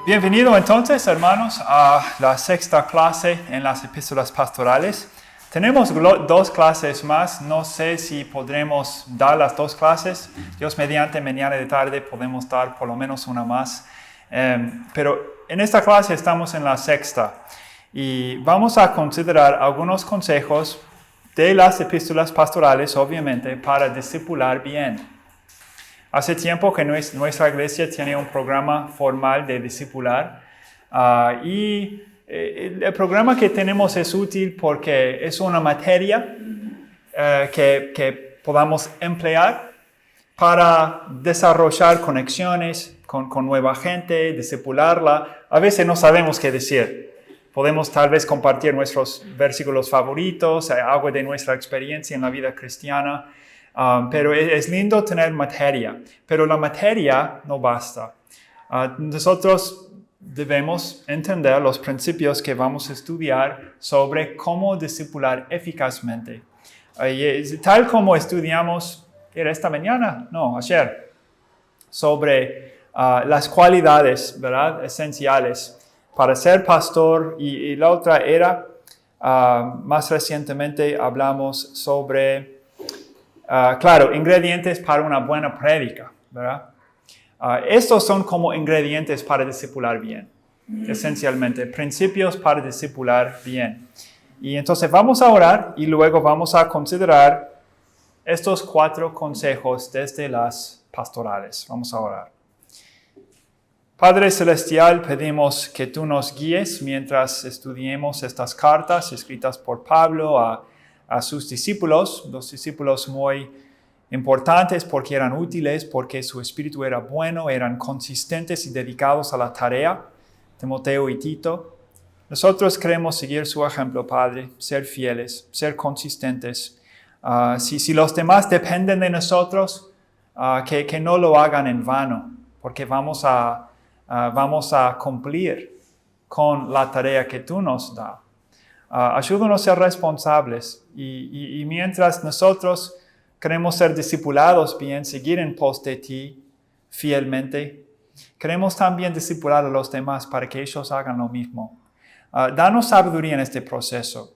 Bienvenido entonces, hermanos, a la sexta clase en las epístolas pastorales. Tenemos dos clases más. No sé si podremos dar las dos clases. Dios mediante, mañana de tarde podemos dar por lo menos una más. Pero en esta clase estamos en la sexta y vamos a considerar algunos consejos de las epístolas pastorales, obviamente, para discipular bien. Hace tiempo que nuestra iglesia tiene un programa formal de discipular y el programa que tenemos es útil porque es una materia que podamos emplear para desarrollar conexiones con nueva gente, discipularla. A veces no sabemos qué decir. Podemos tal vez compartir nuestros versículos favoritos, algo de nuestra experiencia en la vida cristiana. Pero es lindo tener materia, pero la materia no basta. Nosotros debemos entender los principios que vamos a estudiar sobre cómo discipular eficazmente. Tal como estudiamos, ¿era esta mañana? No, ayer, sobre las cualidades, ¿verdad?, esenciales para ser pastor, y la otra era, más recientemente hablamos sobre ingredientes para una buena prédica, ¿verdad? Estos son como ingredientes para discipular bien, esencialmente, principios para discipular bien. Y entonces vamos a orar y luego vamos a considerar estos 4 consejos desde las pastorales. Vamos a orar. Padre Celestial, pedimos que tú nos guíes mientras estudiemos estas cartas escritas por Pablo a sus discípulos, dos discípulos muy importantes porque eran útiles, porque su espíritu era bueno, eran consistentes y dedicados a la tarea, Timoteo y Tito. Nosotros queremos seguir su ejemplo, Padre, ser fieles, ser consistentes. Si los demás dependen de nosotros, que no lo hagan en vano, porque vamos a cumplir con la tarea que tú nos das. Ayúdanos a ser responsables y mientras nosotros queremos ser discipulados bien, seguir en pos de ti fielmente, queremos también discipular a los demás para que ellos hagan lo mismo. Danos sabiduría en este proceso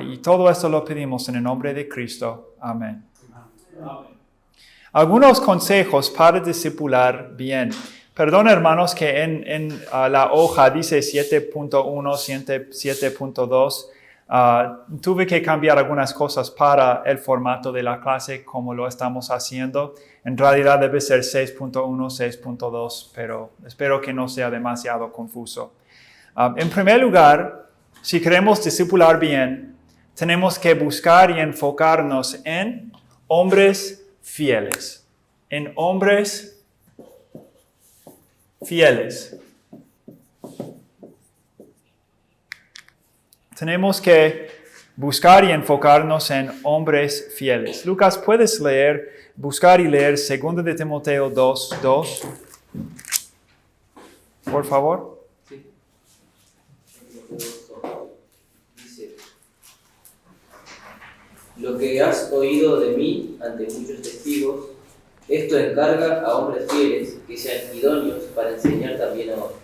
y todo esto lo pedimos en el nombre de Cristo. Amén. Algunos consejos para discipular bien. Perdón, hermanos, que en la hoja dice 7.1, 7.2. Tuve que cambiar algunas cosas para el formato de la clase como lo estamos haciendo. En realidad debe ser 6.1, 6.2, pero espero que no sea demasiado confuso. En primer lugar, si queremos discipular bien, tenemos que buscar y enfocarnos en hombres fieles. En hombres fieles. Tenemos que buscar y enfocarnos en hombres fieles. Lucas, ¿puedes buscar y leer 2 de Timoteo 2:2? Por favor. Sí. Dice: lo que has oído de mí ante muchos testigos, esto encarga a hombres fieles que sean idóneos para enseñar también a otros.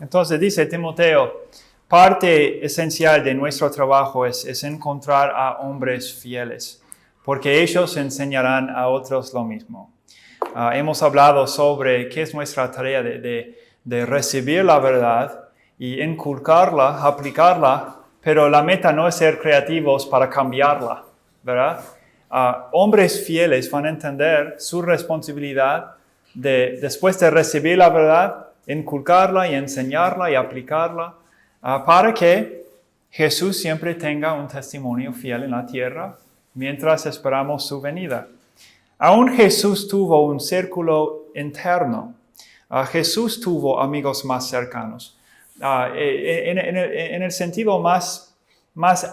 Entonces dice Timoteo, parte esencial de nuestro trabajo es encontrar a hombres fieles, porque ellos enseñarán a otros lo mismo. Hemos hablado sobre qué es nuestra tarea de recibir la verdad y inculcarla, aplicarla, pero la meta no es ser creativos para cambiarla, ¿verdad? Hombres fieles van a entender su responsabilidad después de recibir la verdad, inculcarla y enseñarla y aplicarla para que Jesús siempre tenga un testimonio fiel en la tierra mientras esperamos su venida. Aún Jesús tuvo un círculo interno. Jesús tuvo amigos más cercanos. En el sentido más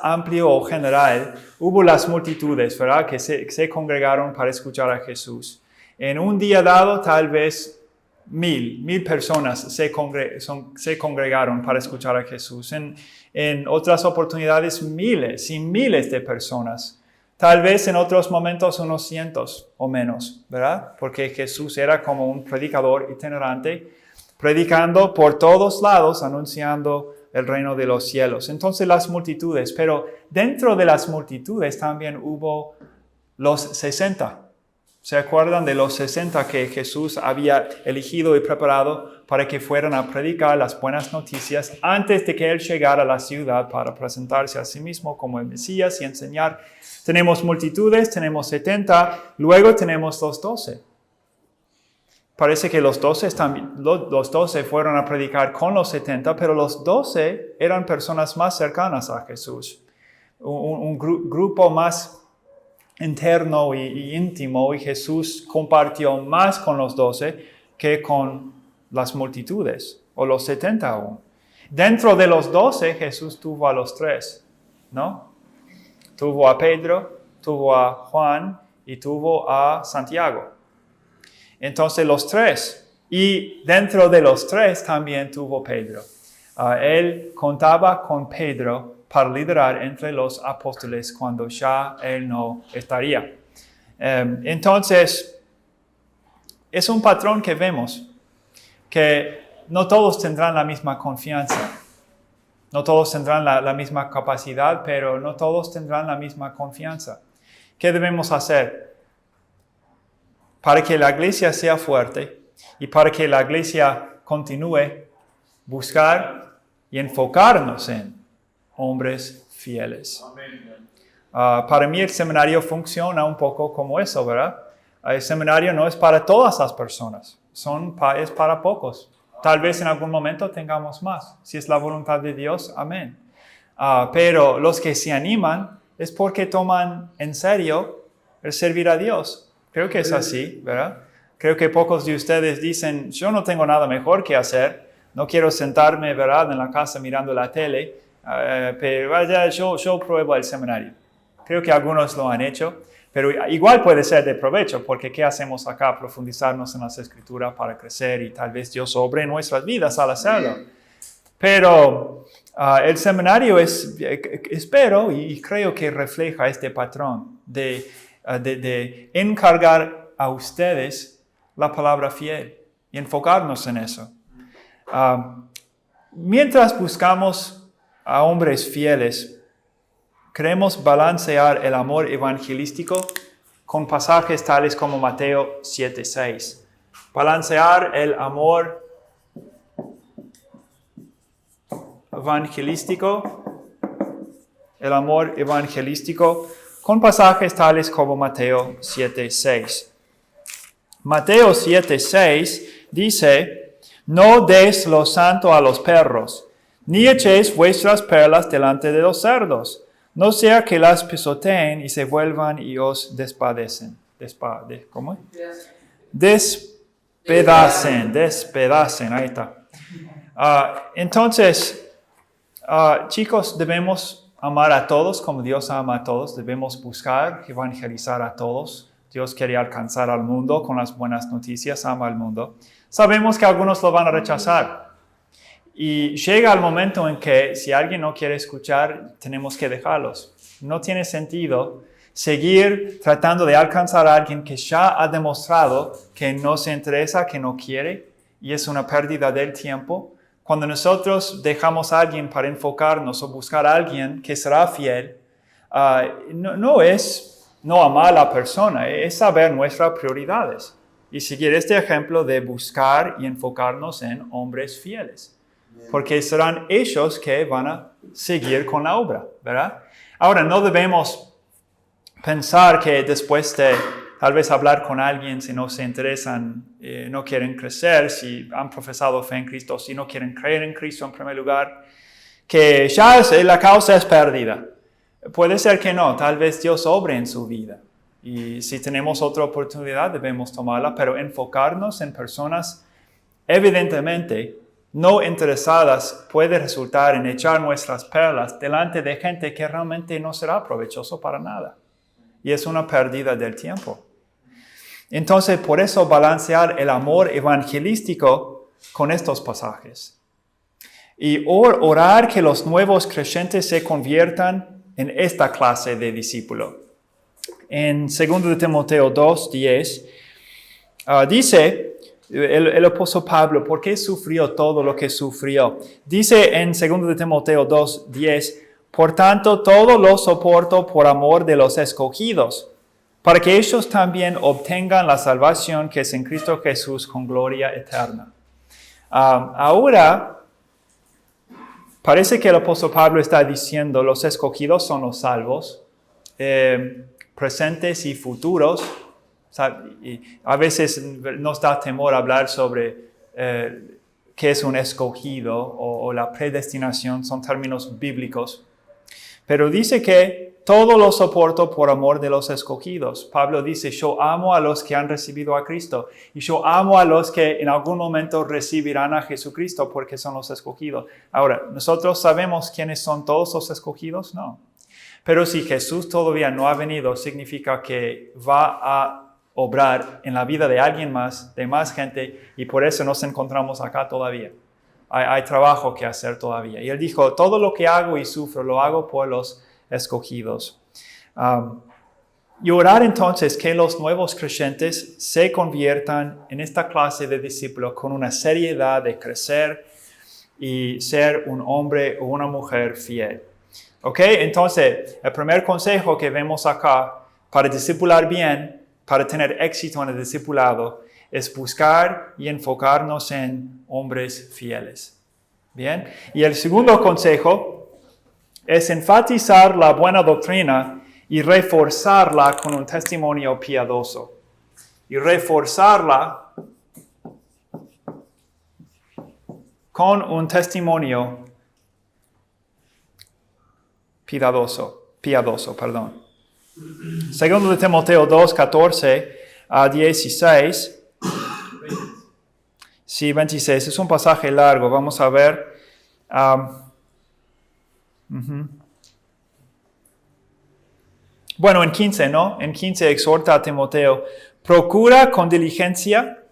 amplio o general, hubo las multitudes, ¿verdad?, que se congregaron para escuchar a Jesús. En un día dado, tal vez mil personas se congregaron para escuchar a Jesús. En otras oportunidades, miles y miles de personas. Tal vez en otros momentos unos cientos o menos, ¿verdad? Porque Jesús era como un predicador itinerante, predicando por todos lados, anunciando el reino de los cielos. Entonces las multitudes, pero dentro de las multitudes también hubo los 60. ¿Se acuerdan de los 60 que Jesús había elegido y preparado para que fueran a predicar las buenas noticias antes de que Él llegara a la ciudad para presentarse a sí mismo como el Mesías y enseñar? Tenemos multitudes, tenemos 70, luego tenemos los 12. Parece que los 12 fueron a predicar con los 70, pero los 12 eran personas más cercanas a Jesús. Un grupo más interno y íntimo, y Jesús compartió más con los 12 que con las multitudes, o los 70 aún. Dentro de los 12, Jesús tuvo a los 3, ¿no? Tuvo a Pedro, tuvo a Juan y tuvo a Santiago. Entonces los 3, y dentro de los 3 también tuvo Pedro. Él contaba con Pedro para liderar entre los apóstoles cuando ya él no estaría. Entonces, es un patrón que vemos, que no todos tendrán la misma confianza, no todos tendrán la misma capacidad, pero no todos tendrán la misma confianza. ¿Qué debemos hacer? Para que la iglesia sea fuerte y para que la iglesia continúe, buscar y enfocarnos en hombres fieles. Para mí el seminario funciona un poco como eso, ¿verdad? El seminario no es para todas las personas, es para pocos. Tal vez en algún momento tengamos más, si es la voluntad de Dios, amén. Pero los que se animan es porque toman en serio el servir a Dios. Creo que es así, ¿verdad? Creo que pocos de ustedes dicen, yo no tengo nada mejor que hacer, no quiero sentarme, ¿verdad?, en la casa mirando la tele, pero vaya, yo pruebo el seminario. Creo que algunos lo han hecho, pero igual puede ser de provecho, porque ¿qué hacemos acá? Profundizarnos en las Escrituras para crecer y tal vez Dios obre en nuestras vidas al hacerlo. Pero el seminario espero y creo que refleja este patrón de encargar a ustedes la palabra fiel y enfocarnos en eso. Mientras buscamos a hombres fieles, queremos balancear el amor evangelístico con pasajes tales como Mateo 7:6. Balancear el amor evangelístico con pasajes tales como Mateo 7:6. Mateo 7:6 dice, no deis lo santo a los perros, ni echéis vuestras perlas delante de los cerdos, no sea que las pisoteen y se vuelvan y os despedacen. ¿Cómo es? Despedacen, ahí está. Entonces, chicos, debemos amar a todos como Dios ama a todos. Debemos buscar evangelizar a todos. Dios quiere alcanzar al mundo con las buenas noticias, ama al mundo. Sabemos que algunos lo van a rechazar. Y llega el momento en que si alguien no quiere escuchar, tenemos que dejarlos. No tiene sentido seguir tratando de alcanzar a alguien que ya ha demostrado que no se interesa, que no quiere, y es una pérdida del tiempo. Cuando nosotros dejamos a alguien para enfocarnos o buscar a alguien que será fiel, no es no amar a la persona, es saber nuestras prioridades y seguir este ejemplo de buscar y enfocarnos en hombres fieles. Porque serán ellos que van a seguir con la obra, ¿verdad? Ahora, no debemos pensar que después de tal vez hablar con alguien, si no se interesan, no quieren crecer, si han profesado fe en Cristo, si no quieren creer en Cristo en primer lugar, que ya la causa es perdida. Puede ser que no, tal vez Dios obre en su vida. Y si tenemos otra oportunidad, debemos tomarla, pero enfocarnos en personas evidentemente no interesadas puede resultar en echar nuestras perlas delante de gente que realmente no será provechoso para nada. Y es una pérdida del tiempo. Entonces, por eso balancear el amor evangelístico con estos pasajes. Y orar que los nuevos creyentes se conviertan en esta clase de discípulo. En 2 de Timoteo 2:10, dice el apóstol Pablo, ¿por qué sufrió todo lo que sufrió? Dice en 2 de Timoteo 2:10, por tanto, todo lo soporto por amor de los escogidos, para que ellos también obtengan la salvación que es en Cristo Jesús con gloria eterna. Ahora, parece que el apóstol Pablo está diciendo, los escogidos son los salvos, presentes y futuros. Y a veces nos da temor hablar sobre qué es un escogido o la predestinación, son términos bíblicos. Pero dice que todo lo soporto por amor de los escogidos. Pablo dice, yo amo a los que han recibido a Cristo y yo amo a los que en algún momento recibirán a Jesucristo porque son los escogidos. Ahora, ¿nosotros sabemos quiénes son todos los escogidos? No. Pero si Jesús todavía no ha venido, significa que va a obrar en la vida de alguien más, de más gente, y por eso nos encontramos acá todavía. Hay trabajo que hacer todavía. Y él dijo, todo lo que hago y sufro, lo hago por los escogidos. Y orar entonces que los nuevos creyentes se conviertan en esta clase de discípulos con una seriedad de crecer y ser un hombre o una mujer fiel. ¿Ok? Entonces, el primer consejo que vemos acá para discipular bien, para tener éxito en el discipulado, es buscar y enfocarnos en hombres fieles. ¿Bien? Y el segundo consejo es enfatizar la buena doctrina y reforzarla con un testimonio piadoso. Y reforzarla con un testimonio piadoso. Segundo de Timoteo 2, 14 a 16. Sí, 26. Es un pasaje largo. Vamos a ver. Bueno, en 15, ¿no? En 15 exhorta a Timoteo, procura con diligencia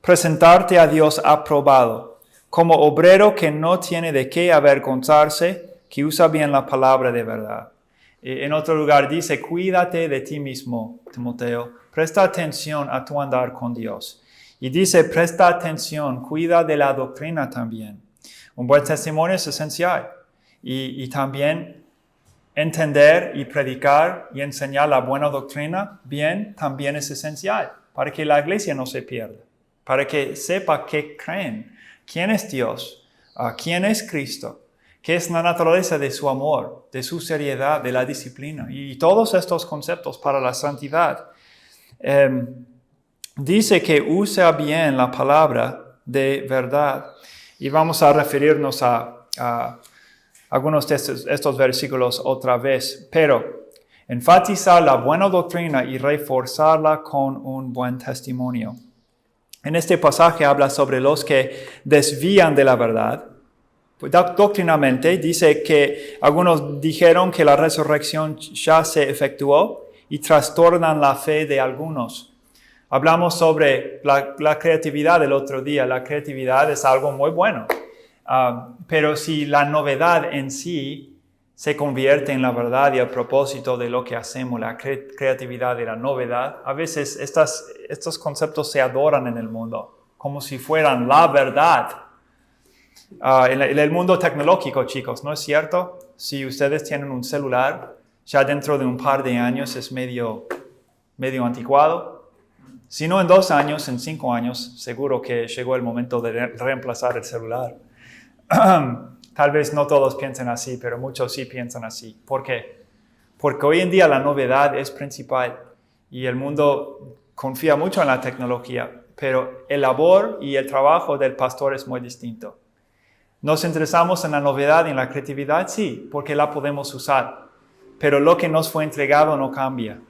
presentarte a Dios aprobado, como obrero que no tiene de qué avergonzarse, que usa bien la palabra de verdad. En otro lugar dice, cuídate de ti mismo, Timoteo, presta atención a tu andar con Dios. Y dice, presta atención, cuida de la doctrina también. Un buen testimonio es esencial. Y también entender y predicar y enseñar la buena doctrina bien también es esencial para que la iglesia no se pierda, para que sepa qué creen, quién es Dios, quién es Cristo, qué es la naturaleza de su amor, de su seriedad, de la disciplina y todos estos conceptos para la santidad. Dice que usa bien la palabra de verdad y vamos a referirnos a algunos de estos versículos otra vez, pero enfatizar la buena doctrina y reforzarla con un buen testimonio. En este pasaje habla sobre los que desvían de la verdad. Doctrinalmente dice que algunos dijeron que la resurrección ya se efectuó y trastornan la fe de algunos. Hablamos sobre la creatividad el otro día. La creatividad es algo muy bueno. Pero si la novedad en sí se convierte en la verdad y el propósito de lo que hacemos, la creatividad y la novedad, a veces estos conceptos se adoran en el mundo, como si fueran la verdad. En el mundo tecnológico, chicos, ¿no es cierto? Si ustedes tienen un celular, ya dentro de un par de años es medio anticuado. Si no en 2 años, en 5 años, seguro que llegó el momento de reemplazar el celular. Tal vez no todos piensen así, pero muchos sí piensan así. ¿Por qué? Porque hoy en día la novedad es principal y el mundo confía mucho en la tecnología, pero el labor y el trabajo del pastor es muy distinto. ¿Nos interesamos en la novedad y en la creatividad? Sí, porque la podemos usar, pero lo que nos fue entregado no cambia.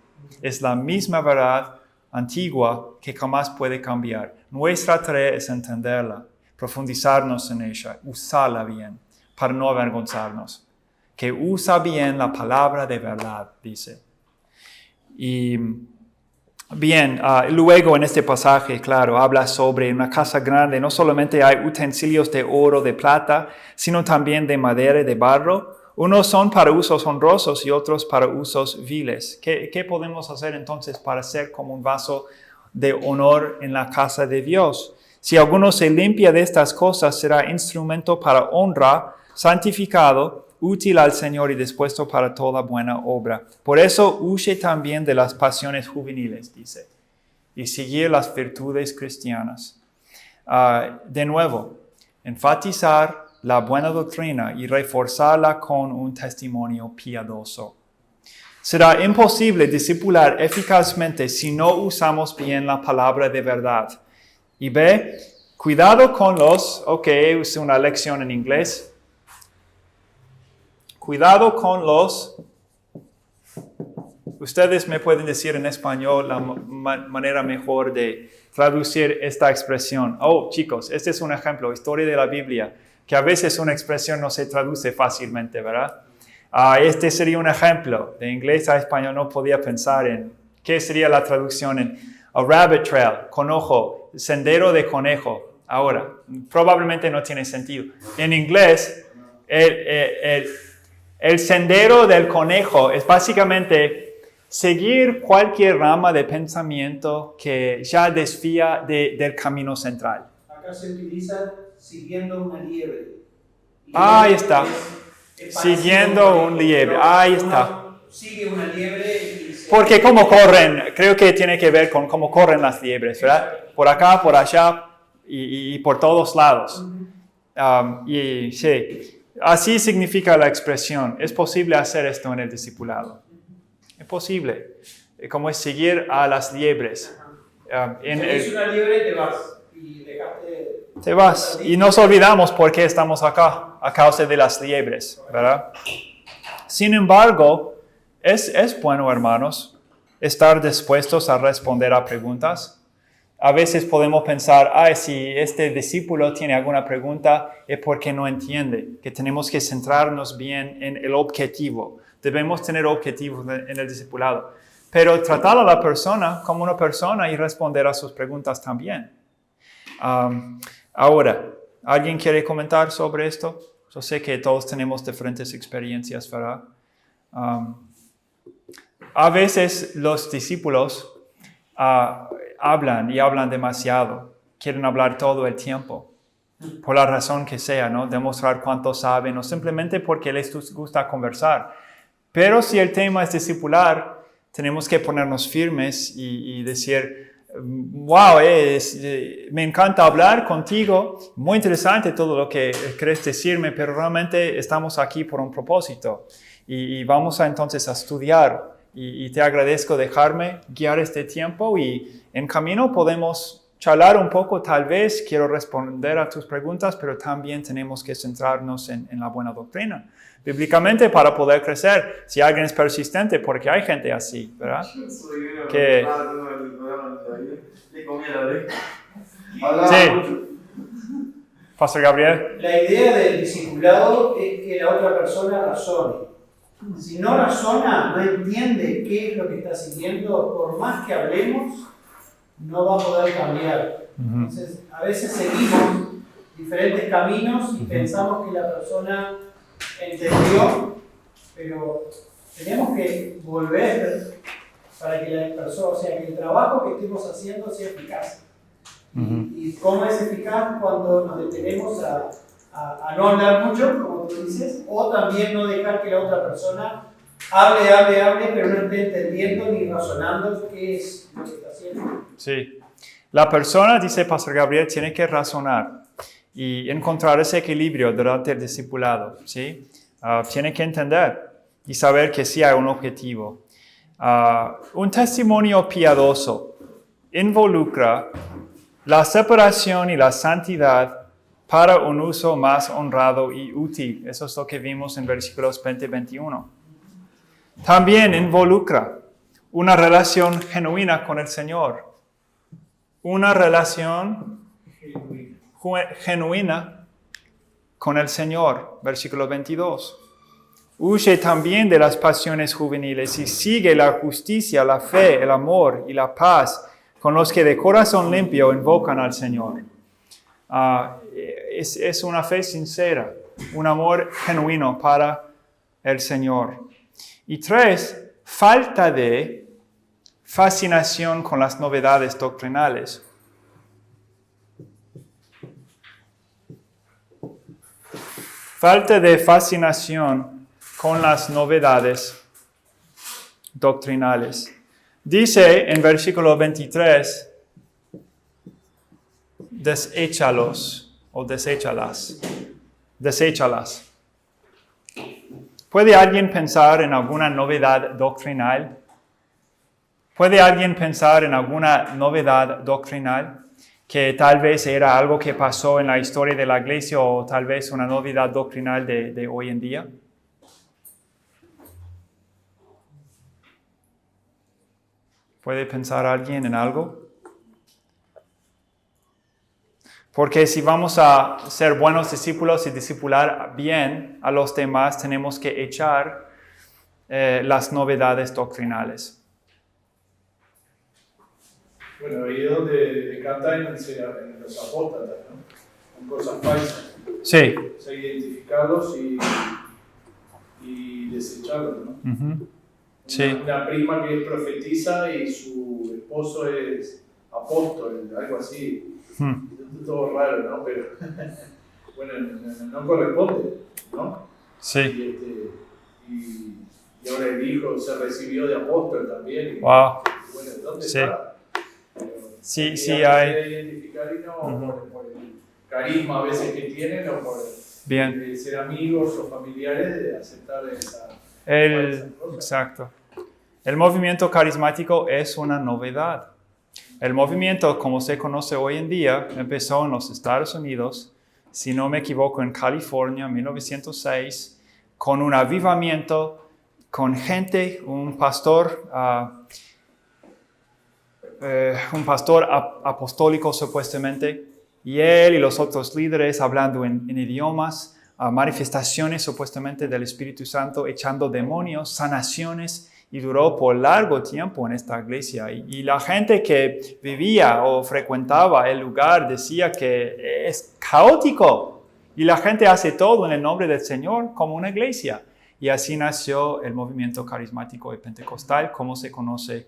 Es la misma verdad antigua que jamás puede cambiar. Nuestra tarea es entenderla, profundizarnos en ella, usarla bien, para no avergonzarnos. Que usa bien la palabra de verdad, dice. Y Bien, luego en este pasaje, claro, habla sobre una casa grande. No solamente hay utensilios de oro, de plata, sino también de madera y de barro. Unos son para usos honrosos y otros para usos viles. ¿Qué podemos hacer entonces para ser como un vaso de honor en la casa de Dios? Si alguno se limpia de estas cosas, será instrumento para honra, santificado, útil al Señor y dispuesto para toda buena obra. Por eso huye también de las pasiones juveniles, dice, y seguir las virtudes cristianas. De nuevo, enfatizar la buena doctrina y reforzarla con un testimonio piadoso. Será imposible discipular eficazmente si no usamos bien la palabra de verdad. Y ve, cuidado con es una lección en inglés. Cuidado con ustedes me pueden decir en español la manera mejor de traducir esta expresión. Chicos, este es un ejemplo, historia de la Biblia, que a veces una expresión no se traduce fácilmente, ¿verdad? Este sería un ejemplo. De inglés a español no podía pensar en qué sería la traducción en a rabbit trail, conejo, sendero de conejo. Ahora, probablemente no tiene sentido. En inglés, el sendero del conejo es básicamente seguir cualquier rama de pensamiento que ya desvía del camino central. Acá se utiliza siguiendo una liebre. Ahí está. Siguiendo un liebre. Ahí está. Sigue una liebre y porque cómo corren, creo que tiene que ver con cómo corren las liebres, ¿verdad? Por acá, por allá y por todos lados. Y sí, así significa la expresión. Es posible hacer esto en el discipulado. Es posible. Como es seguir a las liebres. si es una liebre, te vas. Y dejaste... Te vas. Y nos olvidamos por qué estamos acá, a causa de las liebres, ¿verdad? Sin embargo, es bueno, hermanos, estar dispuestos a responder a preguntas. A veces podemos pensar, si este discípulo tiene alguna pregunta es porque no entiende, que tenemos que centrarnos bien en el objetivo. Debemos tener objetivos en el discipulado. Pero tratar a la persona como una persona y responder a sus preguntas también. Ahora, ¿alguien quiere comentar sobre esto? Yo sé que todos tenemos diferentes experiencias, ¿verdad? A veces los discípulos hablan demasiado, quieren hablar todo el tiempo, por la razón que sea, ¿no? Demostrar cuánto saben o simplemente porque les gusta conversar. Pero si el tema es discipular, tenemos que ponernos firmes y decir, wow, me encanta hablar contigo, muy interesante todo lo que querés decirme, pero realmente estamos aquí por un propósito y vamos entonces a estudiar y te agradezco dejarme guiar este tiempo y en camino podemos charlar un poco, tal vez quiero responder a tus preguntas, pero también tenemos que centrarnos en la buena doctrina. Bíblicamente para poder crecer, si alguien es persistente, porque hay gente así, ¿verdad? Que... Sí. Pastor Gabriel. La idea del discipulado es que la otra persona razone. Si no razona, no entiende qué es lo que está siguiendo, por más que hablemos, no va a poder cambiar. Entonces, a veces seguimos diferentes caminos y pensamos que la persona entendió, pero tenemos que volver para que la persona, que el trabajo que estemos haciendo sea eficaz. ¿Y cómo es eficaz? Cuando nos detenemos a no hablar mucho, como tú dices, o también no dejar que la otra persona hable, pero no esté entendiendo ni razonando qué es lo que está haciendo. Sí. La persona, dice Pastor Gabriel, tiene que razonar y encontrar ese equilibrio durante el discipulado, ¿sí? Tiene que entender y saber que sí hay un objetivo. Un testimonio piadoso involucra la separación y la santidad para un uso más honrado y útil. Eso es lo que vimos en versículos 20-21. También involucra una relación genuina con el Señor. Una relación genuina con el Señor. Versículo 22. Huye también de las pasiones juveniles y sigue la justicia, la fe, el amor y la paz con los que de corazón limpio invocan al Señor. Es una fe sincera, un amor genuino para el Señor. Y 3, falta de fascinación con las novedades doctrinales. Falta de fascinación con las novedades doctrinales. Dice en versículo 23, deséchalos o deséchalas. Deséchalas. ¿Puede alguien pensar en alguna novedad doctrinal? ¿Puede alguien pensar en alguna novedad doctrinal que tal vez era algo que pasó en la historia de la iglesia o tal vez una novedad doctrinal de hoy en día? ¿Puede pensar alguien en algo? Porque si vamos a ser buenos discípulos y discipular bien a los demás, tenemos que echar las novedades doctrinales. Bueno, ahí es donde canta en los apóstatas, ¿no? Con cosas falsas. Sí. O sea, identificarlos y desecharlos, ¿no? Uh-huh. Sí. Una prima que es profetisa y su esposo es apóstol, algo así. Todo raro, ¿no? Pero, bueno, no corresponde, ¿no? Sí. Y ahora el hijo se recibió de apóstol también. Y, wow. Bueno, ¿dónde Sí. está? Pero, Sí, hay. hay. Identificar y no por el carisma a veces que tienen o por Bien. ser amigos o familiares de aceptar esa cosa. Exacto. El movimiento carismático es una novedad. El movimiento, como se conoce hoy en día, empezó en los Estados Unidos, si no me equivoco, en California, en 1906, con un avivamiento, con gente, un pastor apostólico supuestamente, y él y los otros líderes hablando en idiomas, manifestaciones supuestamente del Espíritu Santo, echando demonios, sanaciones, y duró por largo tiempo en esta iglesia. Y la gente que vivía o frecuentaba el lugar decía que es caótico, y la gente hace todo en el nombre del Señor como una iglesia. Y así nació el movimiento carismático y pentecostal, como se conoce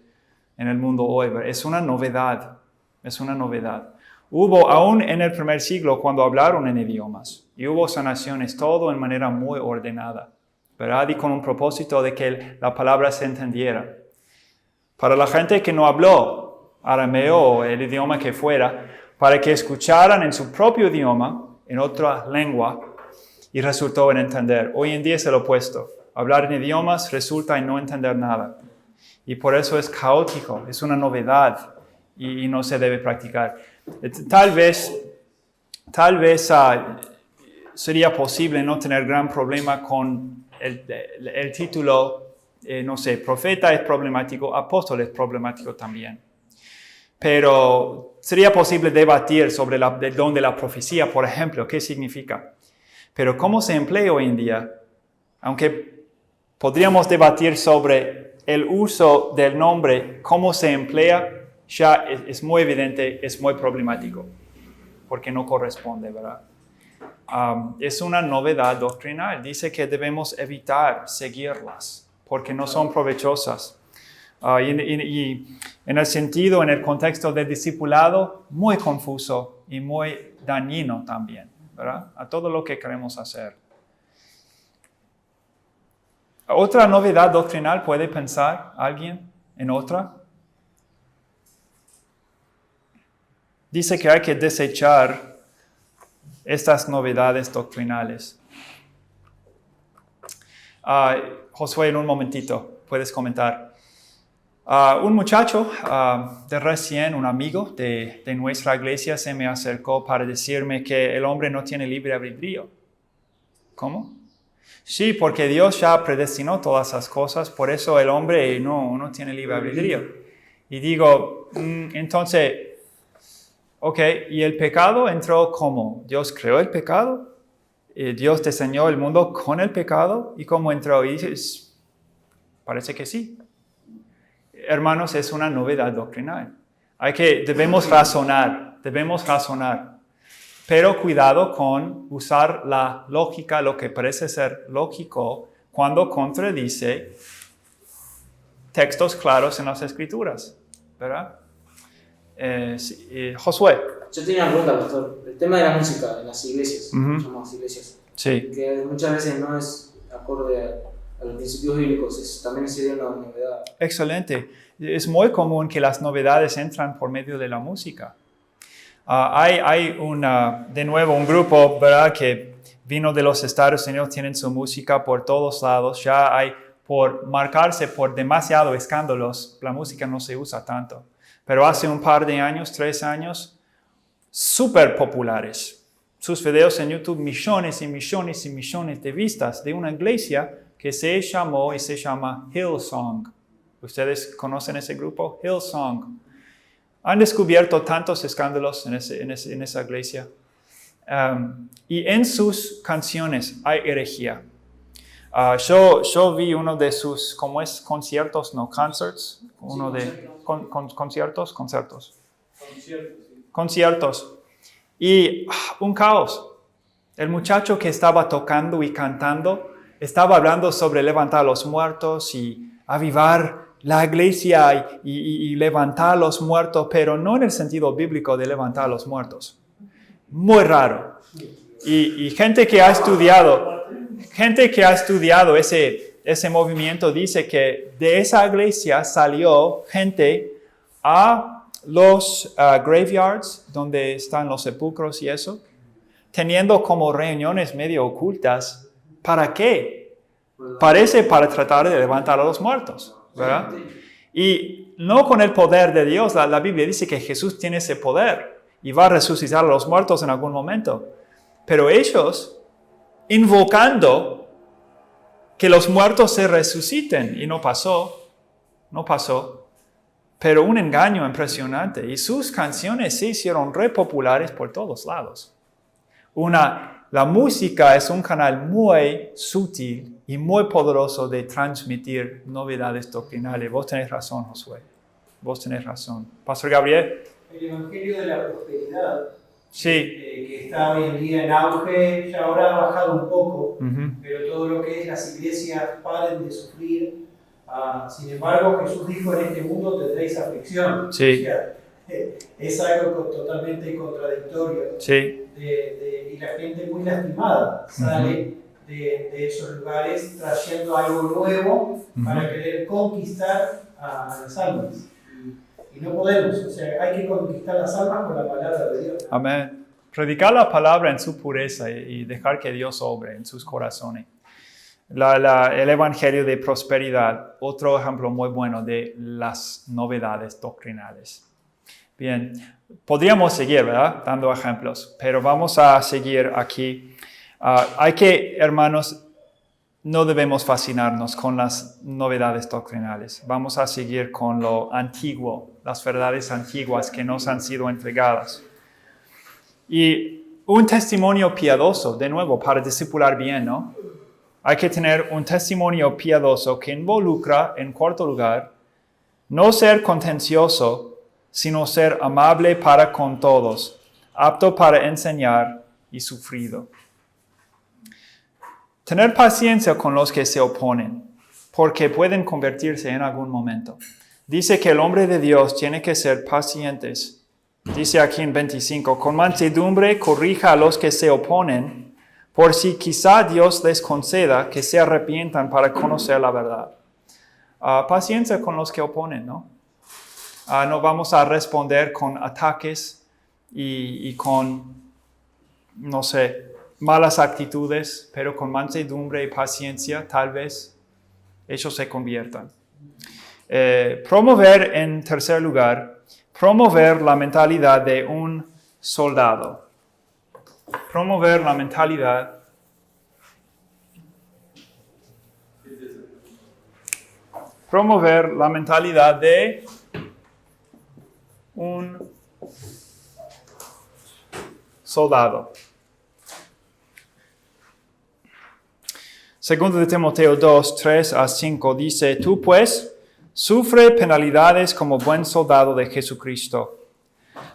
en el mundo hoy. Es una novedad, es una novedad. Hubo aún en el primer siglo cuando hablaron en idiomas, y hubo sanaciones, todo en manera muy ordenada, ¿verdad? Y con un propósito de que la palabra se entendiera. Para la gente que no habló arameo o el idioma que fuera, para que escucharan en su propio idioma, en otra lengua, y resultó en entender. Hoy en día es el opuesto. Hablar en idiomas resulta en no entender nada. Y por eso es caótico, es una novedad y no se debe practicar. Tal vez sería posible no tener gran problema con el título, no sé, profeta es problemático, apóstol es problemático también. Pero sería posible debatir sobre el don de la profecía, por ejemplo, qué significa. Pero cómo se emplea hoy en día, aunque podríamos debatir sobre el uso del nombre, cómo se emplea, ya es muy evidente, es muy problemático, porque no corresponde, ¿verdad? Es una novedad doctrinal. Dice que debemos evitar seguirlas, porque no son provechosas. Y en el sentido, en el contexto del discipulado, muy confuso y muy dañino también, ¿verdad? A todo lo que queremos hacer. ¿Otra novedad doctrinal puede pensar alguien en otra? Dice que hay que desechar estas novedades doctrinales. Josué, en un momentito, puedes comentar. Un muchacho de recién, un amigo de nuestra iglesia, se me acercó para decirme que el hombre no tiene libre albedrío. ¿Cómo? Sí, porque Dios ya predestinó todas esas cosas, por eso el hombre no tiene libre albedrío. Y digo, entonces, ok, ¿y el pecado entró cómo? ¿Dios creó el pecado? Dios diseñó el mundo con el pecado y cómo entró. Y dices, parece que sí. Hermanos, es una novedad doctrinal. Debemos razonar. Pero cuidado con usar la lógica, lo que parece ser lógico, cuando contradice textos claros en las Escrituras, ¿verdad? Josué. Yo tenía una pregunta, pastor. El tema de la música en las iglesias, llamamos iglesias, Sí. que muchas veces no es acorde a los principios bíblicos, también sería una novedad. Excelente. Es muy común que las novedades entran por medio de la música. Hay de nuevo un grupo, ¿verdad?, que vino de los Estados Unidos, tienen su música por todos lados. Ya hay, por marcarse por demasiados escándalos, la música no se usa tanto. Pero hace un par de años, 3 años, súper populares. Sus videos en YouTube, millones y millones y millones de vistas, de una iglesia que se llamó y se llama Hillsong. ¿Ustedes conocen ese grupo? Hillsong. Han descubierto tantos escándalos en esa iglesia. Y en sus canciones hay herejía. Yo vi uno de sus, ¿cómo es? Conciertos, no concerts. Uno de conciertos. Conciertos. Y un caos. El muchacho que estaba tocando y cantando estaba hablando sobre levantar a los muertos y avivar la iglesia y levantar a los muertos, pero no en el sentido bíblico de levantar a los muertos. Muy raro. Y gente que ha estudiado ese movimiento dice que de esa iglesia salió gente a los graveyards, donde están los sepulcros y eso, teniendo como reuniones medio ocultas. ¿Para qué? Parece para tratar de levantar a los muertos, ¿verdad? Y no con el poder de Dios. La Biblia dice que Jesús tiene ese poder y va a resucitar a los muertos en algún momento. Pero ellos, invocando que los muertos se resuciten, y no pasó. Pero un engaño impresionante. Y sus canciones se hicieron re populares por todos lados. La música es un canal muy sutil y muy poderoso de transmitir novedades doctrinales. Vos tenés razón, Josué. Vos tenés razón. Pastor Gabriel. El Evangelio de la Prosperidad, Sí. que está hoy en día en auge, ya ahora ha bajado un poco, pero todo lo que es las iglesias paren de sufrir. Sin embargo, Jesús dijo, en este mundo tendréis aflicción. Sí. O sea, es algo totalmente contradictorio. Sí. Y la gente muy lastimada sale de esos lugares trayendo algo nuevo para querer conquistar a las almas. Y no podemos, o sea, hay que conquistar las almas con la palabra de Dios. Amén. Predicar la palabra en su pureza y dejar que Dios obre en sus corazones. El Evangelio de Prosperidad, otro ejemplo muy bueno de las novedades doctrinales. Bien, podríamos seguir, ¿verdad?, dando ejemplos, pero vamos a seguir aquí. Hermanos, no debemos fascinarnos con las novedades doctrinales. Vamos a seguir con lo antiguo, las verdades antiguas que nos han sido entregadas. Y un testimonio piadoso, de nuevo, para discipular bien, ¿no? Hay que tener un testimonio piadoso que involucra, en cuarto lugar, no ser contencioso, sino ser amable para con todos, apto para enseñar y sufrido. Tener paciencia con los que se oponen, porque pueden convertirse en algún momento. Dice que el hombre de Dios tiene que ser pacientes. Dice aquí en 25, con mansedumbre corrija a los que se oponen, por si quizá Dios les conceda que se arrepientan para conocer la verdad. Paciencia con los que oponen, ¿no? No vamos a responder con ataques y con, no sé, malas actitudes, pero con mansedumbre y paciencia, tal vez ellos se conviertan. Promover, en tercer lugar, promover la mentalidad de un soldado. Promover la mentalidad de un soldado. Segundo de Timoteo 2, 3 a 5 dice, tú pues, sufre penalidades como buen soldado de Jesucristo.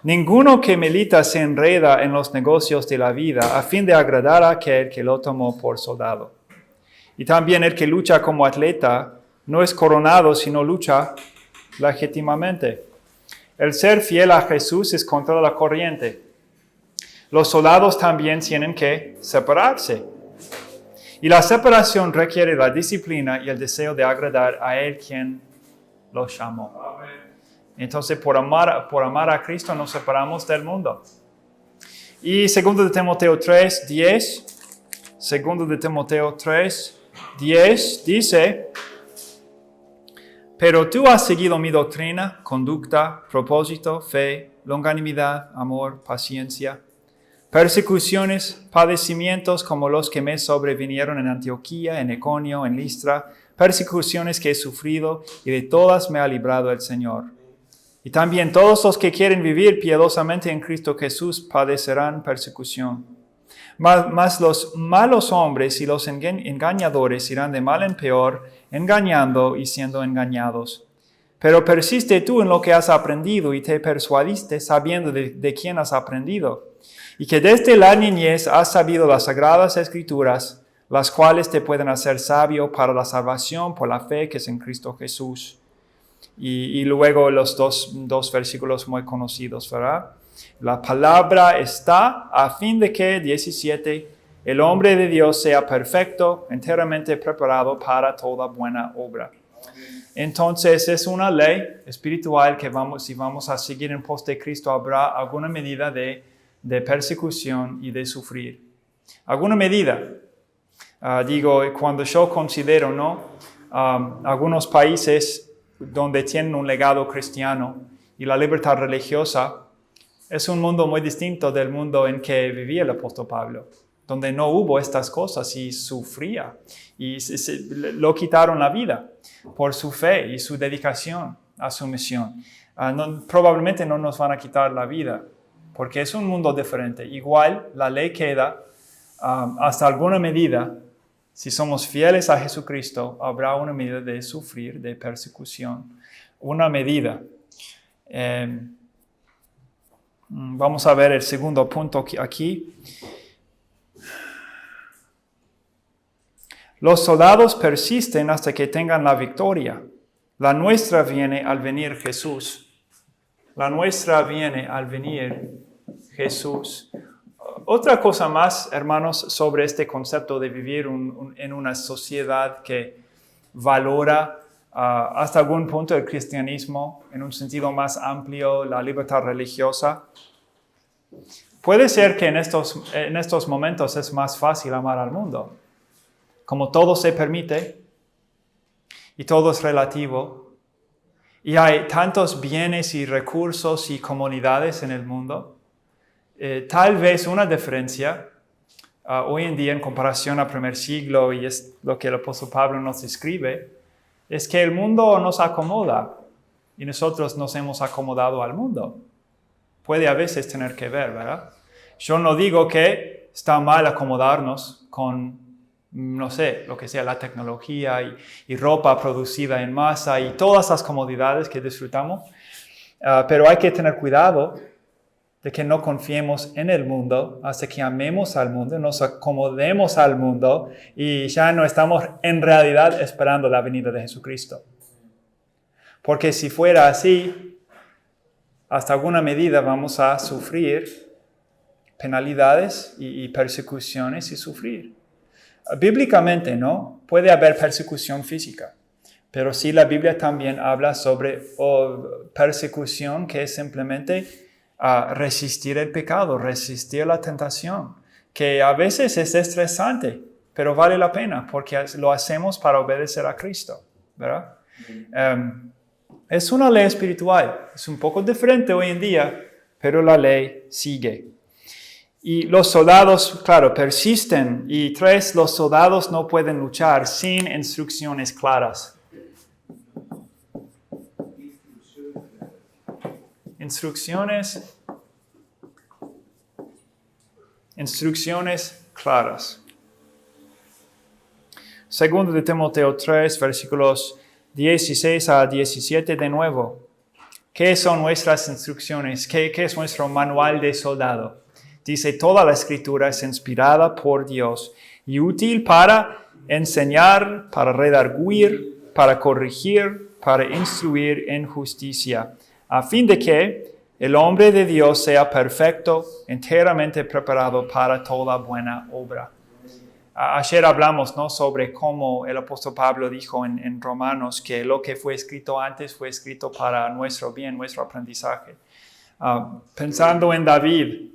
Ninguno que milita se enreda en los negocios de la vida a fin de agradar a aquel que lo tomó por soldado. Y también el que lucha como atleta no es coronado, sino lucha legítimamente. El ser fiel a Jesús es contra la corriente. Los soldados también tienen que separarse. Y la separación requiere la disciplina y el deseo de agradar a Él quien los llamó. Entonces, por amar a Cristo nos separamos del mundo. Y 2 de Timoteo 3, 10. 2 de Timoteo 3, 10 dice, pero tú has seguido mi doctrina, conducta, propósito, fe, longanimidad, amor, paciencia, persecuciones, padecimientos como los que me sobrevinieron en Antioquía, en Iconio, en Listra, persecuciones que he sufrido y de todas me ha librado el Señor. Y también todos los que quieren vivir piadosamente en Cristo Jesús padecerán persecución. Mas los malos hombres y los engañadores irán de mal en peor, engañando y siendo engañados. Pero persiste tú en lo que has aprendido y te persuadiste sabiendo de quién has aprendido, y que desde la niñez has sabido las sagradas Escrituras, las cuales te pueden hacer sabio para la salvación por la fe que es en Cristo Jesús. Y luego los dos versículos muy conocidos, ¿verdad? La palabra está a fin de que, 17, el hombre de Dios sea perfecto, enteramente preparado para toda buena obra. Entonces es una ley espiritual que si vamos a seguir en pos de Cristo, habrá alguna medida de persecución y de sufrir. Alguna medida. Cuando yo considero, ¿no? Algunos países donde tienen un legado cristiano y la libertad religiosa, es un mundo muy distinto del mundo en que vivía el apóstol Pablo, donde no hubo estas cosas y sufría y lo quitaron la vida por su fe y su dedicación a su misión. Probablemente no nos van a quitar la vida porque es un mundo diferente. Igual la ley queda hasta alguna medida. Si somos fieles a Jesucristo, habrá una medida de sufrir, de persecución. Una medida. Vamos a ver el segundo punto aquí. Los soldados persisten hasta que tengan la victoria. La nuestra viene al venir Jesús. La nuestra viene al venir Jesús. Otra cosa más, hermanos, sobre este concepto de vivir en una sociedad que valora hasta algún punto el cristianismo, en un sentido más amplio, la libertad religiosa. Puede ser que en estos momentos es más fácil amar al mundo. Como todo se permite y todo es relativo, y hay tantos bienes y recursos y comunidades en el mundo, tal vez una diferencia hoy en día en comparación al primer siglo, y es lo que el apóstol Pablo nos escribe, es que el mundo nos acomoda y nosotros nos hemos acomodado al mundo. Puede a veces tener que ver, ¿verdad? Yo no digo que está mal acomodarnos con, no sé, lo que sea la tecnología y ropa producida en masa y todas las comodidades que disfrutamos, pero hay que tener cuidado de que no confiemos en el mundo hasta que amemos al mundo, nos acomodemos al mundo y ya no estamos en realidad esperando la venida de Jesucristo. Porque si fuera así, hasta alguna medida vamos a sufrir penalidades y persecuciones y sufrir. Bíblicamente, ¿no? Puede haber persecución física, pero sí la Biblia también habla sobre persecución que es simplemente resistir el pecado, resistir la tentación, que a veces es estresante, pero vale la pena porque lo hacemos para obedecer a Cristo, ¿verdad? Es una ley espiritual, es un poco diferente hoy en día, pero la ley sigue. Y los soldados, claro, persisten. Y 3, los soldados no pueden luchar sin instrucciones claras. Instrucciones claras. Segundo de Timoteo 3, versículos 16 a 17 de nuevo. ¿Qué son nuestras instrucciones? ¿Qué es nuestro manual de soldado? Dice, toda la Escritura es inspirada por Dios y útil para enseñar, para redarguir, para corregir, para instruir en justicia, a fin de que el hombre de Dios sea perfecto, enteramente preparado para toda buena obra. Ayer hablamos, ¿no?, sobre cómo el apóstol Pablo dijo en Romanos que lo que fue escrito antes fue escrito para nuestro bien, nuestro aprendizaje. Pensando en David,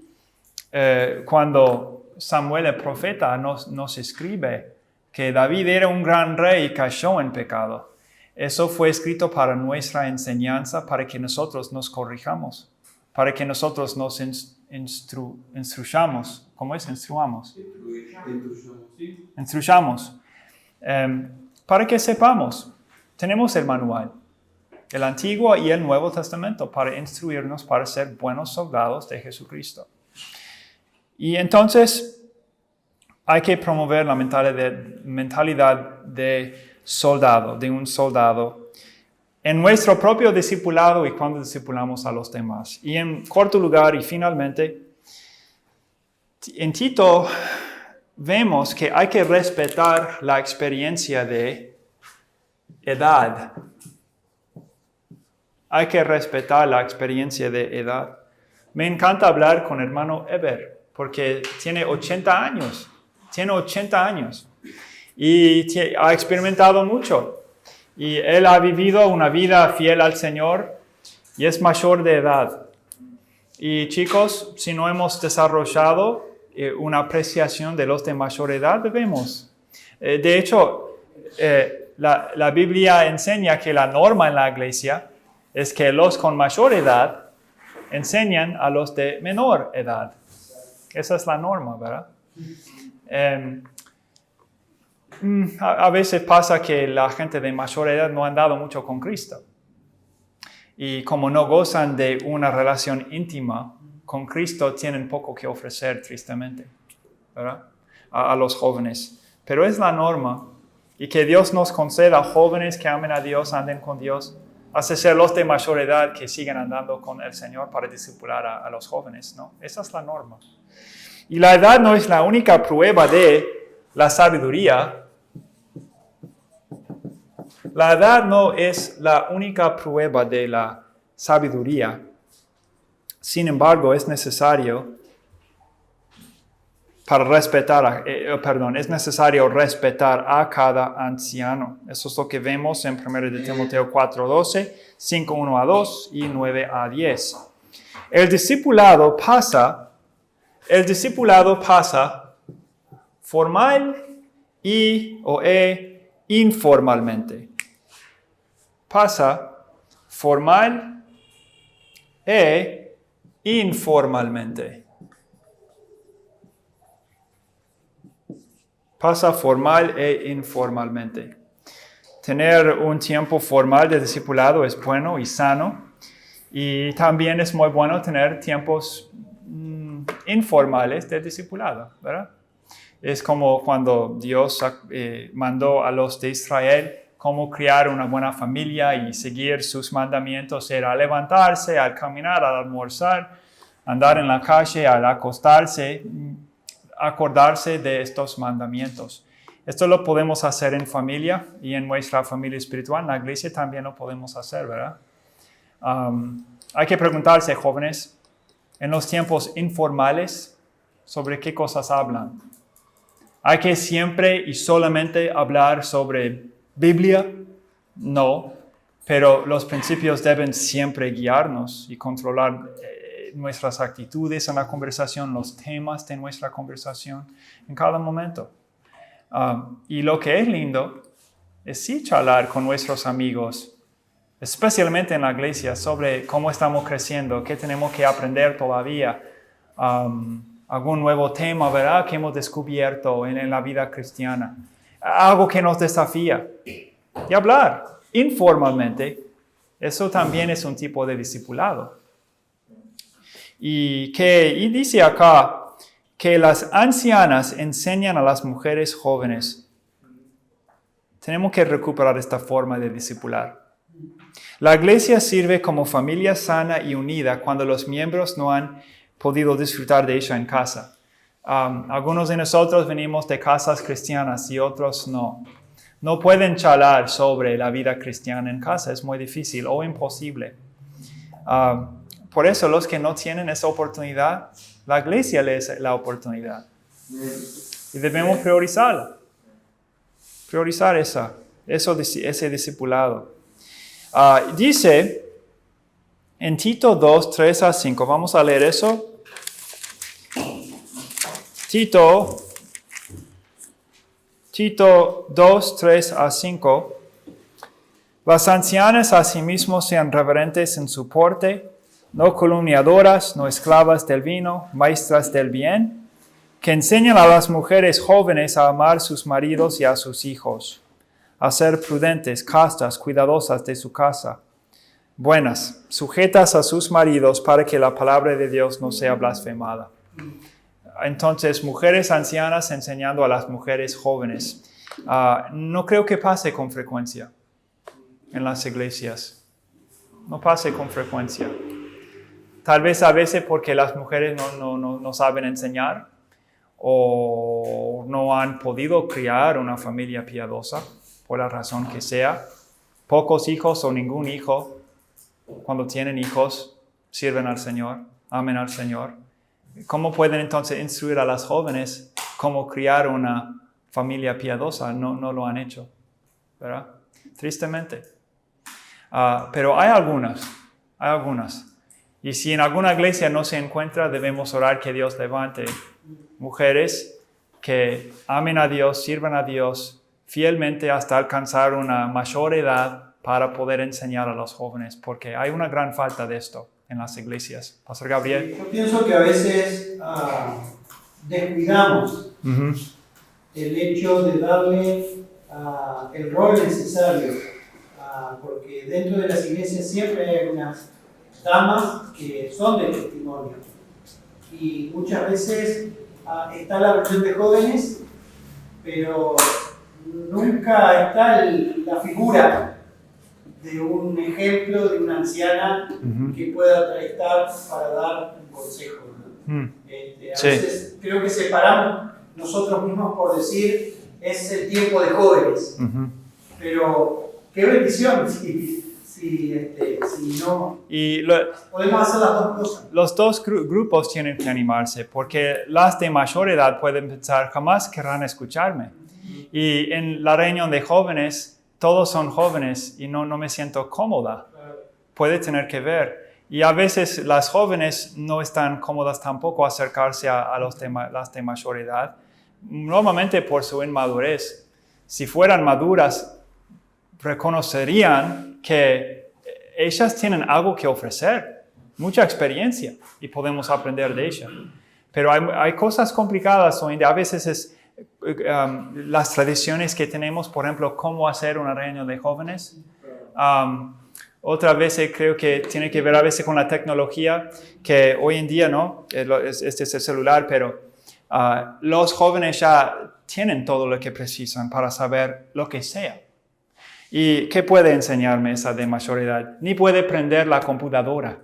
cuando Samuel el profeta nos escribe que David era un gran rey y cayó en pecado. Eso fue escrito para nuestra enseñanza, para que nosotros nos corrijamos, para que nosotros nos instruyamos. ¿Cómo es? Instruyamos. Instruyamos. Para que sepamos, tenemos el manual, el Antiguo y el Nuevo Testamento, para instruirnos, para ser buenos soldados de Jesucristo. Y entonces hay que promover la mentalidad de soldado, de un soldado, en nuestro propio discipulado y cuando discipulamos a los demás. Y en cuarto lugar, y finalmente, en Tito vemos que hay que respetar la experiencia de edad. Hay que respetar la experiencia de edad. Me encanta hablar con hermano Eber, porque tiene 80 años. Tiene 80 años. Y ha experimentado mucho. Y él ha vivido una vida fiel al Señor y es mayor de edad. Y chicos, si no hemos desarrollado una apreciación de los de mayor edad, debemos. De hecho, la Biblia enseña que la norma en la iglesia es que los con mayor edad enseñan a los de menor edad. Esa es la norma, ¿verdad? A veces pasa que la gente de mayor edad no ha andado mucho con Cristo. Y como no gozan de una relación íntima con Cristo, tienen poco que ofrecer, tristemente, ¿verdad? A los jóvenes. Pero es la norma. Y que Dios nos conceda jóvenes que amen a Dios, anden con Dios, hace ser los de mayor edad que sigan andando con el Señor para discipular a los jóvenes, ¿no? Esa es la norma. Y la edad no es la única prueba de la sabiduría. La edad no es la única prueba de la sabiduría. Sin embargo, es necesario es necesario respetar a cada anciano. Eso es lo que vemos en 1 de Timoteo 4:12, 5:1-2 y 9-10. El discipulado pasa formal o informalmente. Pasa formal e informalmente. Pasa formal e informalmente. Tener un tiempo formal de discipulado es bueno y sano. Y también es muy bueno tener tiempos informales de discipulado, ¿verdad? Es como cuando Dios mandó a los de Israel cómo criar una buena familia y seguir sus mandamientos. Era levantarse, al caminar, al almorzar, andar en la calle, al acostarse, acordarse de estos mandamientos. Esto lo podemos hacer en familia y en nuestra familia espiritual. En la iglesia también lo podemos hacer, ¿verdad? Hay que preguntarse, jóvenes, en los tiempos informales, ¿sobre qué cosas hablan? ¿Hay que siempre y solamente hablar sobre Biblia? No, pero los principios deben siempre guiarnos y controlar nuestras actitudes en la conversación, los temas de nuestra conversación en cada momento. Y lo que es lindo es sí charlar con nuestros amigos, especialmente en la iglesia, sobre cómo estamos creciendo, qué tenemos que aprender todavía, algún nuevo tema, ¿verdad?, que hemos descubierto en la vida cristiana, algo que nos desafía. Y hablar informalmente, eso también es un tipo de discipulado. Y dice acá que las ancianas enseñan a las mujeres jóvenes Tenemos que recuperar esta forma de discipular. La iglesia sirve como familia sana y unida cuando los miembros no han podido disfrutar de ella en casa. Algunos de nosotros venimos de casas cristianas y otros no. No pueden charlar sobre la vida cristiana en casa, es muy difícil o imposible. Por eso los que no tienen esa oportunidad, la iglesia les da la oportunidad. Y debemos priorizarla. Priorizar ese discipulado. Dice en Tito 2, 3 a 5, vamos a leer eso. Tito 2, 3 a 5. Las ancianas asimismo sean reverentes en su porte, no calumniadoras, no esclavas del vino, maestras del bien, que enseñan a las mujeres jóvenes a amar a sus maridos y a sus hijos, a ser prudentes, castas, cuidadosas de su casa, buenas, sujetas a sus maridos para que la palabra de Dios no sea blasfemada. Entonces, mujeres ancianas enseñando a las mujeres jóvenes. No creo que pase con frecuencia en las iglesias. No pase con frecuencia. Tal vez a veces porque las mujeres no saben enseñar o no han podido criar una familia piadosa, por la razón que sea. Pocos hijos o ningún hijo, cuando tienen hijos, sirven al Señor, amen al Señor. ¿Cómo pueden entonces instruir a las jóvenes cómo criar una familia piadosa? No lo han hecho, ¿verdad? Tristemente. Pero hay algunas. Y si en alguna iglesia no se encuentra, debemos orar que Dios levante mujeres que amen a Dios, sirvan a Dios fielmente hasta alcanzar una mayor edad para poder enseñar a los jóvenes, porque hay una gran falta de esto en las iglesias. Pastor Gabriel. Yo pienso que a veces descuidamos el hecho de darle el rol necesario, porque dentro de las iglesias siempre hay unas damas que son de testimonio y muchas veces está la versión de jóvenes, pero nunca está la figura de un ejemplo, de una anciana que pueda estar para dar un consejo, ¿no? A veces creo que separamos nosotros mismos por decir es el tiempo de jóvenes, pero qué bendición si no podemos hacer las dos cosas. Los dos grupos tienen que animarse, porque las de mayor edad pueden pensar, jamás querrán escucharme. Y en la reunión de jóvenes, todos son jóvenes y no me siento cómoda. Puede tener que ver. Y a veces las jóvenes no están cómodas tampoco acercarse a las de mayor edad, normalmente por su inmadurez. Si fueran maduras, reconocerían que ellas tienen algo que ofrecer, mucha experiencia, y podemos aprender de ellas. Pero hay cosas complicadas hoy en día. A veces es las tradiciones que tenemos, por ejemplo, cómo hacer una reunión de jóvenes. Otra vez creo que tiene que ver a veces con la tecnología, que hoy en día, ¿no? Este es el celular, pero los jóvenes ya tienen todo lo que precisan para saber lo que sea. ¿Y qué puede enseñarme esa de mayor edad? Ni puede prender la computadora.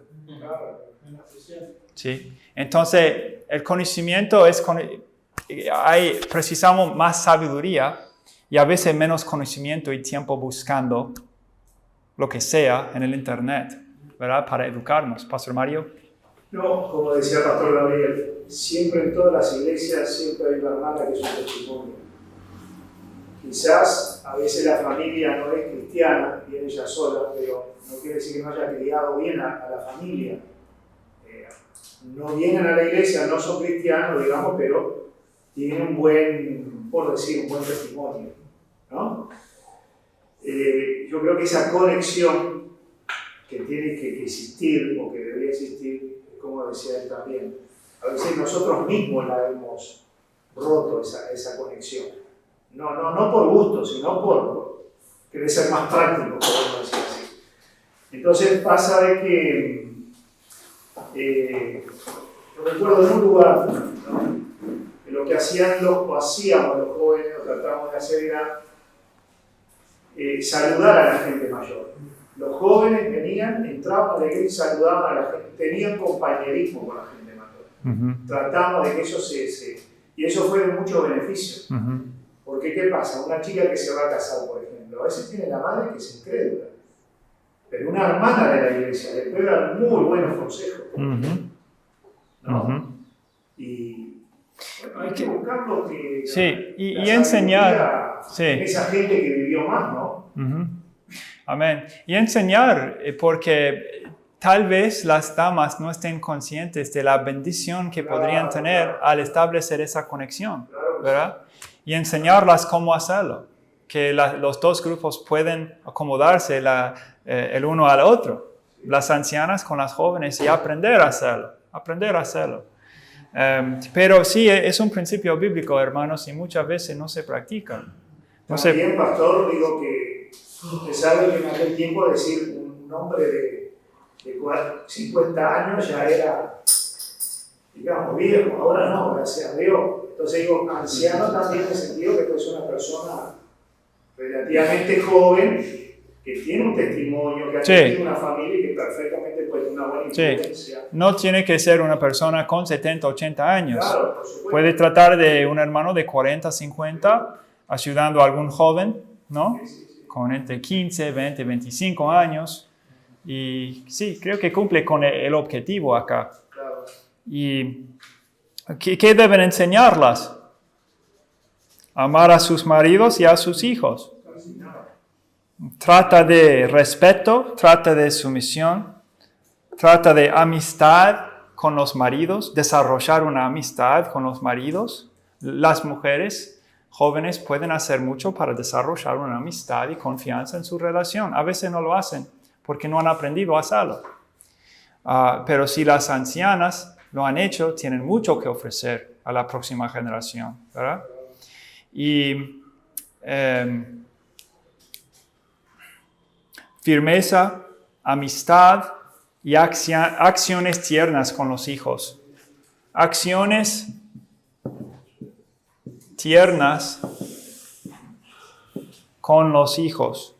¿Sí? Entonces, el conocimiento es... precisamos más sabiduría y a veces menos conocimiento y tiempo buscando lo que sea en el internet, ¿verdad? Para educarnos. Pastor Mario. No, como decía Pastor Gabriel, siempre en todas las iglesias siempre hay una hermana que es un testimonio. Quizás a veces la familia no es cristiana, viene ella sola, pero no quiere decir que no haya criado bien a la familia. No vienen a la iglesia, no son cristianos, digamos, pero tienen un buen testimonio, ¿no? Yo creo que esa conexión que tiene que existir, o que debería existir, como decía él también, a veces nosotros mismos la hemos roto esa conexión. No por gusto, sino por querer ser más práctico, podemos decir así. Entonces pasa de que, yo recuerdo en un lugar, ¿no? Que lo que hacíamos los jóvenes, lo tratábamos de hacer era saludar a la gente mayor. Los jóvenes venían, entraban a la iglesia y saludaban a la gente, tenían compañerismo con la gente mayor. Tratamos de que eso y eso fue de mucho beneficio. Porque, ¿qué pasa? Una chica que se va a casar, por ejemplo, a veces tiene la madre que es incrédula. Pero una hermana de la iglesia le puede dar muy buenos consejos. ¿No? Y bueno, hay que buscar lo que... Sí, y enseñar. Sí. Esa gente que vivió más, ¿no? Amén. Y enseñar, porque tal vez las damas no estén conscientes de la bendición que podrían tener al establecer esa conexión, ¿verdad? Y enseñarlas cómo hacerlo, que los dos grupos pueden acomodarse el uno al otro, las ancianas con las jóvenes, y aprender a hacerlo. Pero sí, es un principio bíblico, hermanos, y muchas veces no se practica. También, pastor, digo que usted sabe que en aquel tiempo decir un hombre de 50 años ya era, digamos, viejo, ahora no, gracias a Dios. Entonces digo, anciano también en el sentido que es una persona relativamente joven, que tiene un testimonio, que ha tenido una familia y que perfectamente puede tener una buena influencia. No tiene que ser una persona con 70, 80 años. Claro, por supuesto. Puede tratar de un hermano de 40, 50, ayudando a algún joven, ¿no? Con entre 15, 20, 25 años. Y sí, creo que cumple con el objetivo acá. Claro. ¿Y qué deben enseñarlas? Amar a sus maridos y a sus hijos. Trata de respeto, trata de sumisión, trata de amistad con los maridos, desarrollar una amistad con los maridos. Las mujeres jóvenes pueden hacer mucho para desarrollar una amistad y confianza en su relación. A veces no lo hacen porque no han aprendido a hacerlo. Pero si las ancianas lo han hecho, tienen mucho que ofrecer a la próxima generación, ¿verdad? Y firmeza, amistad y acciones tiernas con los hijos. Acciones tiernas con los hijos.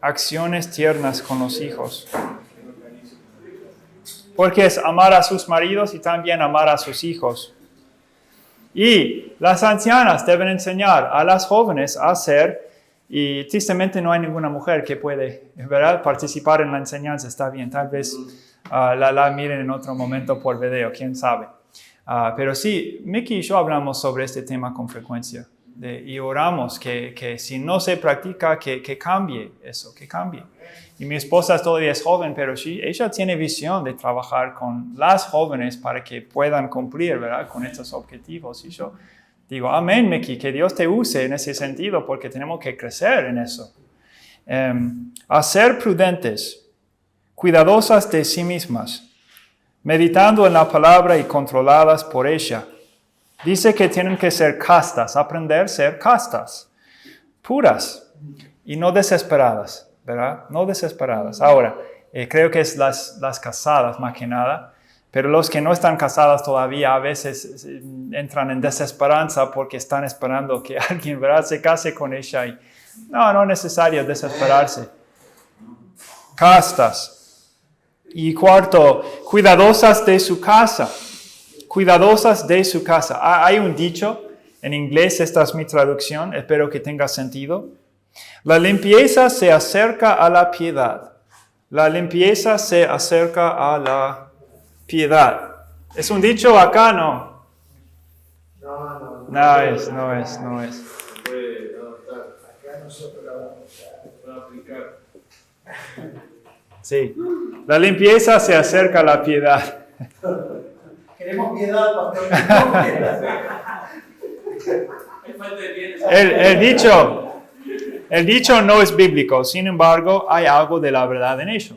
Acciones tiernas con los hijos. Porque es amar a sus maridos y también amar a sus hijos. Y las ancianas deben enseñar a las jóvenes a hacer, y tristemente no hay ninguna mujer que puede, ¿verdad?, participar en la enseñanza. Está bien, tal vez la miren en otro momento por video, quién sabe. Pero sí, Mickey y yo hablamos sobre este tema con frecuencia. Y oramos que si no se practica, que cambie eso, que cambie. Y mi esposa todavía es joven, pero ella tiene visión de trabajar con las jóvenes para que puedan cumplir, ¿verdad?, con estos objetivos. Y yo digo, amén, Mickey, que Dios te use en ese sentido, porque tenemos que crecer en eso. A ser prudentes, cuidadosas de sí mismas, meditando en la palabra y controladas por ella. Dice que tienen que ser castas, aprender a ser castas, puras y no desesperadas, ¿verdad? No desesperadas. Ahora, creo que es las casadas más que nada, pero los que no están casadas todavía a veces entran en desesperanza porque están esperando que alguien, ¿verdad?, se case con ella. Y no es necesario desesperarse. Castas. Y cuarto, cuidadosas de su casa. Cuidadosas de su casa. Hay un dicho en inglés, esta es mi traducción, espero que tenga sentido. La limpieza se acerca a la piedad. La limpieza se acerca a la piedad. ¿Es un dicho acá? No. No es. Puede adaptar. Acá nosotros la vamos a aplicar. Sí. La limpieza se acerca a la piedad. Queremos piedad, pastor. El dicho no es bíblico, sin embargo, hay algo de la verdad en ello.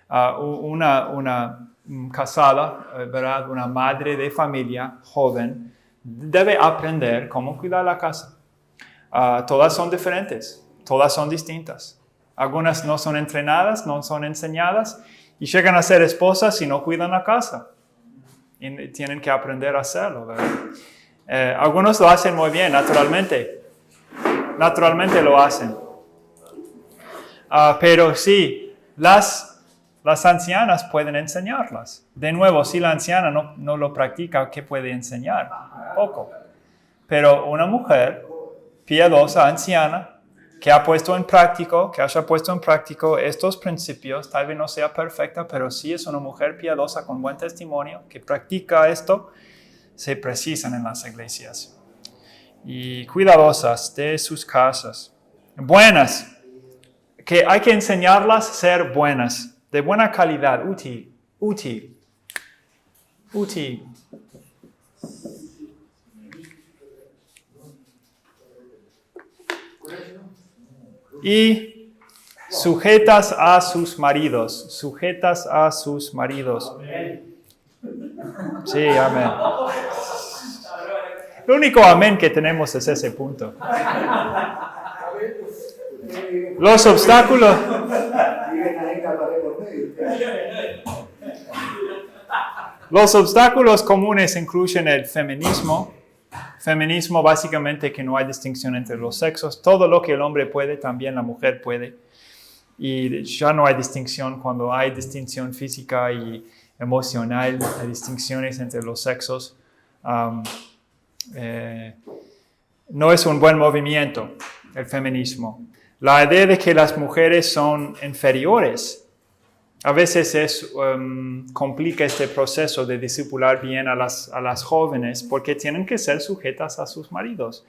Una casada, ¿verdad?, una madre de familia joven, debe aprender cómo cuidar la casa. Todas son diferentes, todas son distintas. Algunas no son entrenadas, no son enseñadas, y llegan a ser esposas y no cuidan la casa. Y tienen que aprender a hacerlo, ¿verdad? Algunos lo hacen muy bien, naturalmente. naturalmente lo hacen. Pero sí, las ancianas pueden enseñarlas. De nuevo, si la anciana no lo practica, ¿qué puede enseñar? Poco. Pero una mujer piadosa, anciana, que haya puesto en práctico estos principios, tal vez no sea perfecta, pero sí es una mujer piadosa con buen testimonio, que practica esto, se precisan en las iglesias. Y cuidadosas de sus casas. Buenas, que hay que enseñarlas a ser buenas, de buena calidad, útil. Y sujetas a sus maridos. Sí, amén. El único amén que tenemos es ese punto. Los obstáculos. Los obstáculos comunes incluyen el feminismo. Feminismo básicamente que no hay distinción entre los sexos. Todo lo que el hombre puede, también la mujer puede. Y ya no hay distinción cuando hay distinción física y emocional, hay distinciones entre los sexos. No es un buen movimiento el feminismo. La idea de que las mujeres son inferiores a veces complica este proceso de discipular bien a las jóvenes porque tienen que ser sujetas a sus maridos.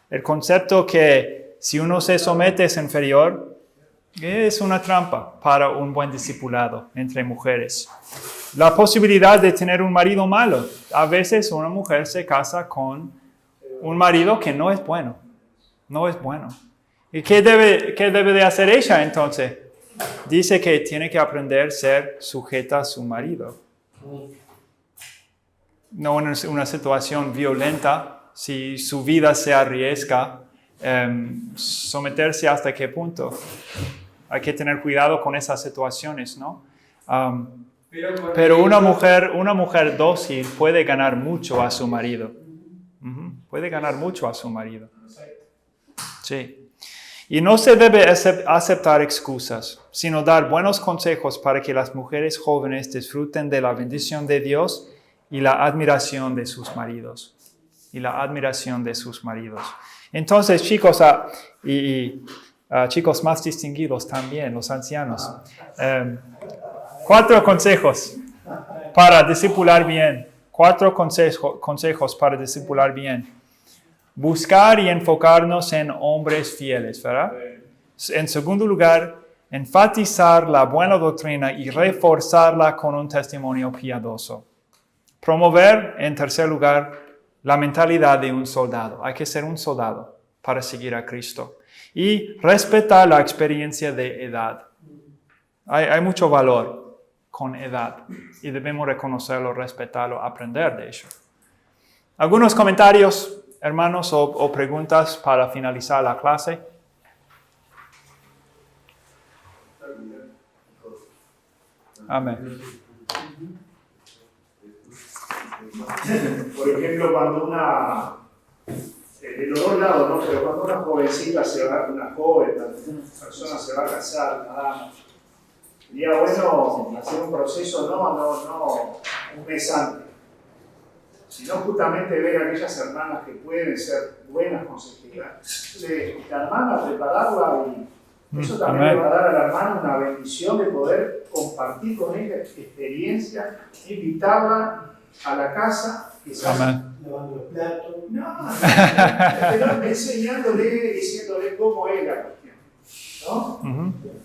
El concepto que si uno se somete es inferior es una trampa para un buen discipulado entre mujeres. La posibilidad de tener un marido malo. A veces una mujer se casa con un marido que no es bueno. No es bueno. ¿Y qué debe de hacer ella entonces? Dice que tiene que aprender a ser sujeta a su marido. No en una situación violenta, si su vida se arriesga, someterse hasta qué punto. Hay que tener cuidado con esas situaciones, ¿no? Pero una mujer dócil puede ganar mucho a su marido. Puede ganar mucho a su marido. Sí. Y no se debe aceptar excusas, sino dar buenos consejos para que las mujeres jóvenes disfruten de la bendición de Dios y la admiración de sus maridos. Entonces, chicos, chicos más distinguidos también, los ancianos. 4 consejos para discipular bien. 4 consejos para discipular bien. Buscar y enfocarnos en hombres fieles, ¿verdad? En segundo lugar, enfatizar la buena doctrina y reforzarla con un testimonio piadoso. Promover, en tercer lugar, la mentalidad de un soldado. Hay que ser un soldado para seguir a Cristo. Y respetar la experiencia de edad. Hay mucho valor con edad y debemos reconocerlo, respetarlo, aprender de ello. ¿Algunos comentarios, hermanos, o preguntas para finalizar la clase? Amén. Por ejemplo, cuando de los dos lados, ¿no? Pero cuando una jovencita una persona se va a casar, una dama, sería bueno hacer un proceso, no un mes antes, sino justamente ver a aquellas hermanas que pueden ser buenas consejeras. La hermana prepararla y eso también le va a dar a la hermana una bendición de poder compartir con ella experiencia, invitarla a la casa, quizás lavando los platos, pero enseñándole, diciéndole cómo es la cuestión, ¿no?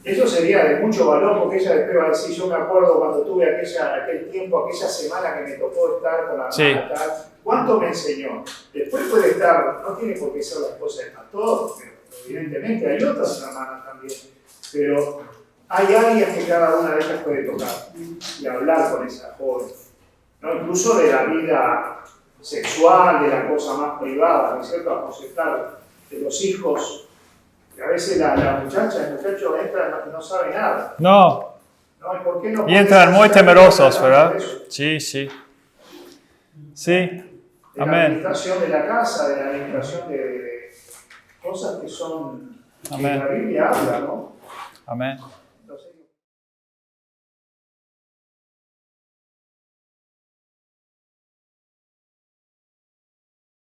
Eso sería de mucho valor porque ella después va a decir, yo me acuerdo cuando tuve aquel tiempo, aquella semana que me tocó estar con la hermana tal, ¿cuánto me enseñó? Después puede estar, no tiene por qué ser las cosas a todos, pero evidentemente hay otras hermanas también, pero hay áreas que cada una de ellas puede tocar y hablar con esa joven, ¿no? Incluso de la vida sexual, de la cosa más privada, ¿no es cierto? Aconsejar de los hijos, que a veces el muchacho entra y no sabe nada. No. ¿Por qué no? Y entran muy temerosos, ¿verdad? Sí. De Amén. la administración de la casa, de la administración cosas que son, que Amén. la Biblia habla, ¿no? Amén.